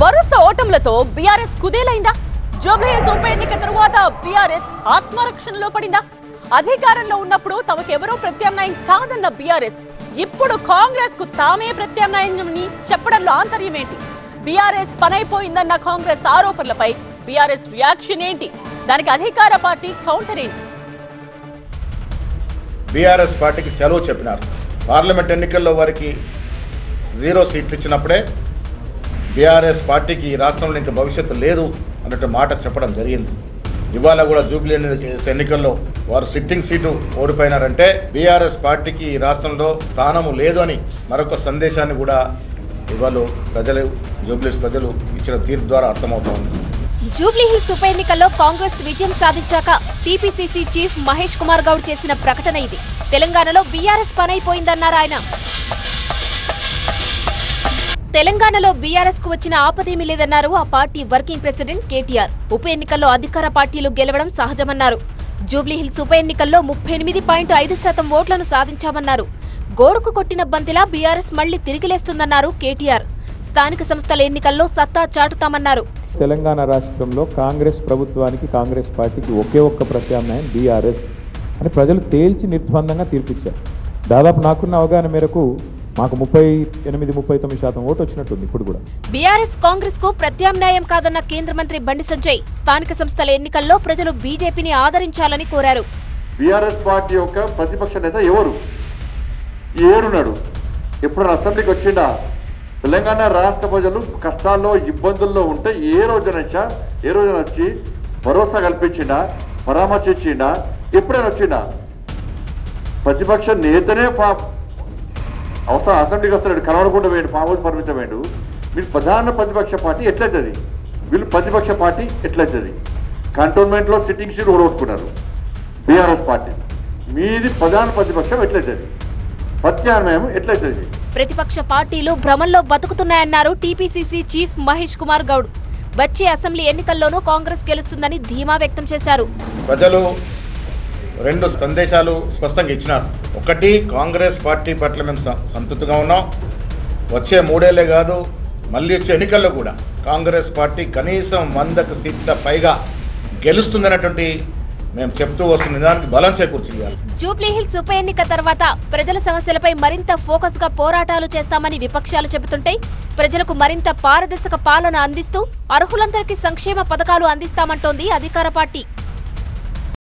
వరుస ఓటములతో బీఆర్ఎస్ కుదేలైందా? జూబ్లీహిల్స్ ఉప ఎన్నిక తరువాత బీఆర్ఎస్ ఆత్మరక్షణలో పడిందా? అధికారంలో ఉన్నప్పుడు తమకెవరూ ప్రత్యామ్నాయం కాదన్న బీఆర్ఎస్ ఇప్పుడు కాంగ్రెస్ కు తామే ప్రత్యామ్నాయమని చెప్పడంలో ఆంతర్యం ఏంటి? బీఆర్ఎస్ పనైపోయిందన్న కాంగ్రెస్ ఆరోపణలపై బీఆర్ఎస్ రియాక్షన్ ఏంటి? దానికి అధికార పార్టీ కౌంటర్ ఏంటి? బీఆర్ఎస్ పార్టీకి సెలవు చెప్పినారు. పార్లమెంట్ ఎన్నికల్లో వారికి 0 సీట్లు ఇచ్చినప్పుడే బీఆర్ఎస్ పార్టీకి ఈ రాష్ట్రంలో ఇంకా భవిష్యత్తు లేదు అన్నట్టు మాట చెప్పడం జరిగింది. ఇవాళ కూడా జూబ్లీ ఎన్నికల్లో వారు సిట్టింగ్ సీటు ఓడిపోయినారంటే బీఆర్ఎస్ పార్టీకి ఈ రాష్ట్రంలో స్థానము లేదు అని మరొక సందేశాన్ని కూడా ఇవాళ జూబ్లీహిల్స్ ప్రజలు ఇచ్చిన తీర్పు ద్వారా అర్థమవుతోంది. జూబ్లీహిల్స్ ఉప ఎన్నికల్లో కాంగ్రెస్ విజయం సాధించాక టీపీసీసీ చీఫ్ మహేష్ కుమార్ గౌడ్ చేసిన ప్రకటన ఇది. తెలంగాణలో బీఆర్ఎస్ పనైపోయిందన్నారు ఆయన. తెలంగాణలో బీఆర్ఎస్ కు వచ్చిన ఆపదేమీ లేదన్నారు ఆ పార్టీ వర్కింగ్ ప్రెసిడెంట్ కేటీఆర్. ఉప ఎన్నికల్లో అధికార పార్టీలు గెలవడం సహజమన్నారు. జూబ్లీహిల్స్ ఉప ఎన్నికల్లో 38.5% ఓట్లను సాధించామన్నారు. గోడుకు కొట్టిన బంతిలా బీఆర్ఎస్ మళ్లీ తిరిగిలేస్తుందన్నారు కేటీఆర్. స్థానిక సంస్థల ఎన్నికల్లో సత్తా చాటుతామన్నారు. తెలంగాణ రాష్ట్రంలో కాంగ్రెస్ ప్రభుత్వానికి కాంగ్రెస్ పార్టీకి ఒకే ఒక్క ప్రత్యామ్నాయం బీఆర్ఎస్ అని ప్రజలు తేల్చి నిర్బంధంగా తీర్పిచ్చారు. దాదాపు నాకున్న అవగాహన మేరకు మాకు 38-39% ఓటు వచ్చినట్టుంది. ఇప్పుడు కూడా బీఆర్ఎస్ కాంగ్రెస్ కు ప్రత్యామ్నాయం కాదన్న కేంద్ర మంత్రి బండి సంజయ్ స్థానిక సంస్థల ఎన్నికల్లో ప్రజలు బీజేపీని ఆదరించాలని కోరారు. బీఆర్ఎస్ పార్టీ యొక్క ప్రతిపక్ష నేత ఎవరు? ఏడున్నాడు? ఎప్పుడు అసెంబ్లీకి వచ్చిండా? తెలంగాణ రాష్ట్ర ప్రజలు కష్టాల్లో ఇబ్బందుల్లో ఉంటే ఏ రోజున వచ్చి భరోసా కల్పించిండా? పరామర్శించిండా? ఎప్పుడైనా వచ్చిండా? ప్రతిపక్ష నేతనే అవసరం అసెంబ్లీకి వస్తాడు, కనబడకుండా వేయండి, ఫామ్ హౌస్ పరిమితం వేయండు. మీరు ప్రధాన ప్రతిపక్ష పార్టీ ఎట్లయితుంది? వీళ్ళు ప్రతిపక్ష పార్టీ ఎట్లయితుంది? కంటోన్మెంట్లో సిట్టింగ్ సీట్ ఓడగొట్టుకున్నారు బీఆర్ఎస్ పార్టీ. మీది ప్రధాన ప్రతిపక్షం ఎట్లయితుంది? ప్రత్యామ్నాయం ఎట్లయితుంది? ప్రతిపక్ష పార్టీలు భ్రమంలో బతుకుతున్నాయన్నారు టీపీసీసీ చీఫ్ మహేష్ కుమార్ గౌడ్. వచ్చే అసెంబ్లీ ఎన్నికల్లోనూ కాంగ్రెస్ గెలుస్తుందని ధీమా వ్యక్తం చేశారు. ప్రజలు 2 సందేశాలు స్పష్టంగా ఇచ్చినారు. ఒకటి, కాంగ్రెస్ పార్టీ పట్ల మేము సంతృప్తిగా ఉన్నాం. వచ్చే 3 ఏళ్లే కాదు, మళ్ళీ వచ్చే ఎన్నికల్లో కూడా కాంగ్రెస్ పార్టీ కనీసం 100 సీట్ల పైగా గెలుస్తుందన్నటువంటి మేము చెప్తూ వస్తున్న దానికి బలం చేకూర్చేయాలి. జూబ్లీహిల్స్ ఉప ఎన్నిక తర్వాత ప్రజల సమస్యలపై మరింత ఫోకస్ గా పోరాటాలు చేస్తామని విపక్షాలు చెబుతుంటే ప్రజలకు మరింత పారదర్శక పాలన అందిస్తూ అర్హులందరికీ సంక్షేమ పథకాలు అందిస్తామంటోంది అధికార పార్టీ.